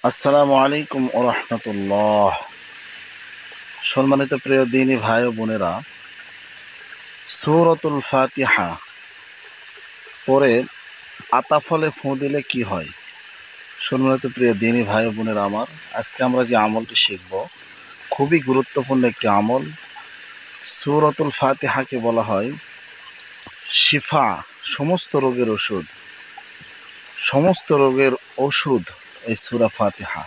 আসসালামু আলাইকুম ওয়া রাহমাতুল্লাহ। সম্মানিত প্রিয় দিনী ভাই ও বোনেরা, সূরাতুল ফাতিহা পরে আতাফলে ফু দিলে কি হয়? সম্মানিত প্রিয় দিনী ভাই ও বোনেরা আমার, আজকে আমরা যে আমলটি শিখব খুবই গুরুত্বপূর্ণ একটি আমল। সূরাতুল ফাতিহাকে বলা হয় শিফা, সমস্ত রোগের ওষুধ। সমস্ত রোগের ওষুধ এই সূরা ফাতিহা।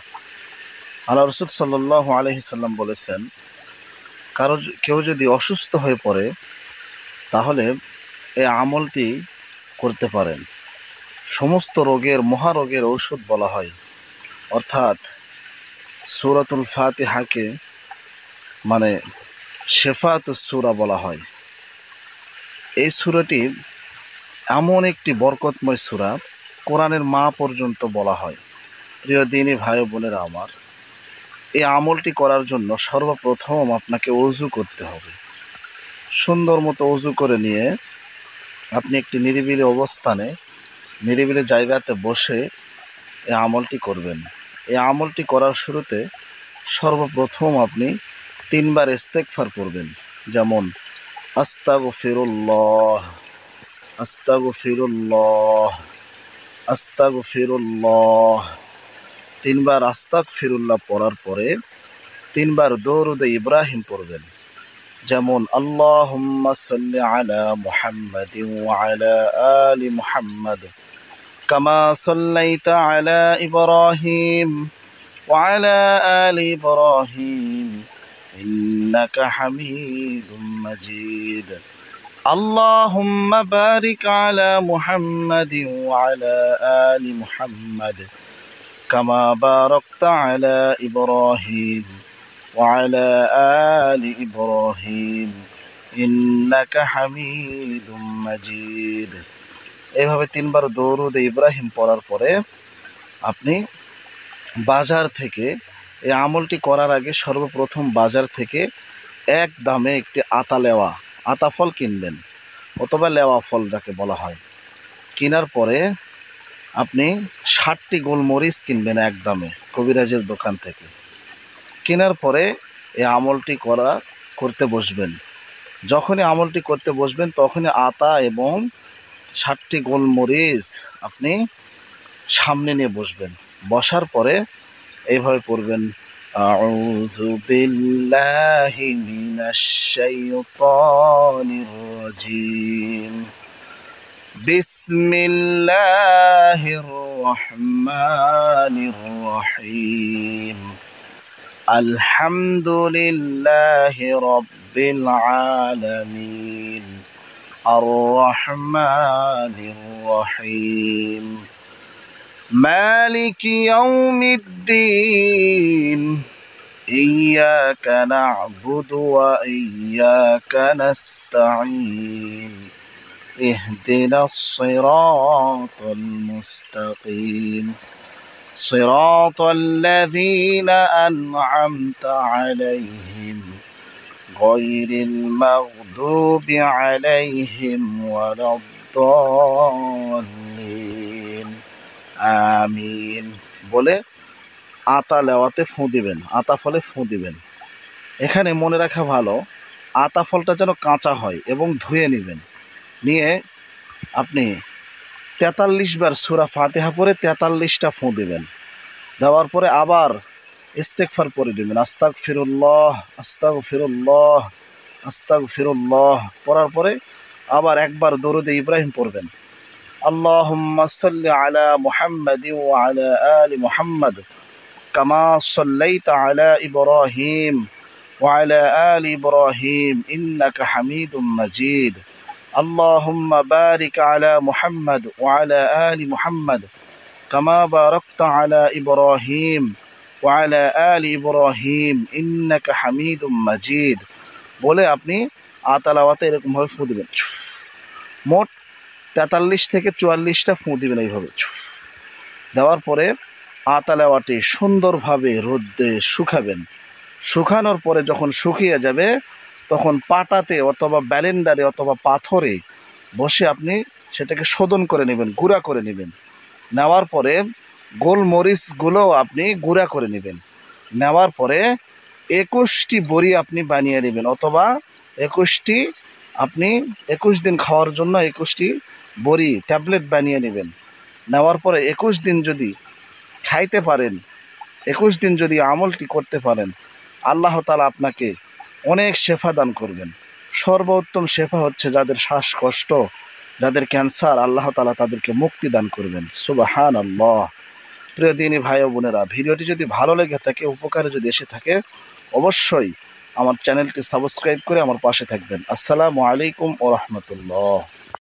আল্লাহ রাসূল সাল্লাল্লাহু আলাইহি সাল্লাম বলেছেন, কেউ যদি অসুস্থ হয়ে পড়ে তাহলে এই আমলটি করতে পারেন। সমস্ত রোগের, মহারোগের ঔষধ বলা হয়। অর্থাৎ সূরাতুল ফাতিহাকে মানে শেফাতুস সূরা বলা হয়। এই সূরাটি এমন একটি বরকতময় সূরা, কোরআনের মা পর্যন্ত বলা হয়। প্রিয় দিনী ভাই ও বোনেরা আমার, এই আমলটি করার জন্য সর্বপ্রথম আপনাকে ওযু করতে হবে। সুন্দর মতো ওযু করে নিয়ে আপনি একটি নিরিবিলি অবস্থানে, নিরিবিলি জায়গাতে বসে এই আমলটি করবেন। এই আমলটি করার শুরুতে সর্বপ্রথম আপনি 3 বার ইস্তেগফার করবেন। যেমন আস্তাগফিরুল্লাহ, আস্তাগফিরুল্লাহ, আস্তাগফিরুল্লাহ। 3 বার আস্তাগফিরুল্লাহ পড়ার পরে 3 বার দরুদে ইব্রাহিম পড়বেন। যেমন আল্লাহুম্মা সাল্লি আলা মুহাম্মাদিন ওয়া আলা আলি মুহাম্মাদ কামা সাল্লাইতা আলা ইব্রাহিম وعلى آل إبراهيم إنك حميد مجيد اللهم بارك على محمد وعلى آل محمد كما باركت على إبراهيم وعلى آل إبراهيم إنك حميد مجيد। এইভাবে 3 বার দরুদ ইব্রাহিম পড়ার পরে আপনি বাজার থেকে, এই আমলটি করার আগে সর্বপ্রথম বাজার থেকে এক দামে একটি আতা ফল কিনবেন, অথবা লেওয়া ফল যাকে বলা হয়। কেনার পরে আপনি 60টি গোলমরিচ কিনবেন এক দামে কবিরাজের দোকান থেকে। কেনার পরে এই আমলটি করতে বসবেন। যখনই আমলটি করতে বসবেন তখনই আতা এবং 60টি গোলমরিচ আপনি সামনে নিয়ে বসবেন। বসার পরে এইভাবে পড়বেন, আউযু বিল্লাহি মিনাশ শাইতানির রাজিম, বিসমিল্লাহির রহমানির রহিম, আলহামদুলিল্লাহি রাব্বিল আলামিন, আর রহমানির রহিম, مالك يوم الدين إياك نعبد وإياك نستعين اهدنا الصراط المستقيم صراط الذين أنعمت عليهم غير المغضوب عليهم ولا الضالين আমিন বলে আতা লেওয়াতে ফু দিবেন, আতা ফলে ফু দিবেন। এখানে মনে রাখা ভালো, আতা ফলটা যেন কাঁচা হয় এবং ধুয়ে নেবেন। নিয়ে আপনি 43 বার সূরা ফাতিহা পড়ে 43টা ফু দিবেন। দেওয়ার পরে আবার ইস্তেগফার পড়ে দিবেন, আস্তাগফিরুল্লাহ, আস্তাগফিরুল্লাহ, আস্তাগফিরুল্লাহ পড়ার পরে আবার একবার দরুদে ইব্রাহিম পড়বেন। اللهم صل على محمد وعلى آل محمد كما صليت على إبراهيم وعلى آل إبراهيم إنك حميد مجيد اللهم بارك على محمد وعلى آل محمد كما باركت على إبراهيم وعلى آل إبراهيم إنك حميد مجيد বলে আপনি আতালাওয়াতে এরকমভাবে ফু দিবেন। মোট 43 থেকে 44টা ফু দিবেন। এইভাবে দেওয়ার পরে আতালাওয়াটি সুন্দরভাবে রোদে শুকাবেন। শুকানোর পরে যখন শুকিয়ে যাবে তখন পাটাতে অথবা ব্যালেন্ডারে অথবা পাথরে বসে আপনি সেটাকে শোধন করে নেবেন, গুঁড়া করে নেবেন। নেওয়ার পরে গোলমরিচগুলো আপনি গুঁড়া করে নেবেন। নেওয়ার পরে 21টি বড়ি আপনি বানিয়ে নেবেন, অথবা 21টি আপনি 21 দিন খাওয়ার জন্য 21টি বড়ি ট্যাবলেট বানিয়ে নেবেন। নেওয়ার পরে 21 দিন যদি খাইতে পারেন, 21 দিন যদি আমলটি করতে পারেন, আল্লাহ তাআলা আপনাকে অনেক শেফা দান করবেন। সর্বোত্তম শেফা হচ্ছে যাদের শ্বাসকষ্ট, যাদের ক্যান্সার, আল্লাহ তাআলা তাদেরকে মুক্তি দান করবেন। সুবহানাল্লাহ। প্রিয় দিনী ভাই ও বোনেরা, ভিডিওটি যদি ভালো লেগে থাকে, উপকারে যদি এসে থাকে, অবশ্যই আমার চ্যানেলটি সাবস্ক্রাইব করে আমার পাশে থাকবেন। আসসালামু আলাইকুম ওয়া রাহমাতুল্লাহ।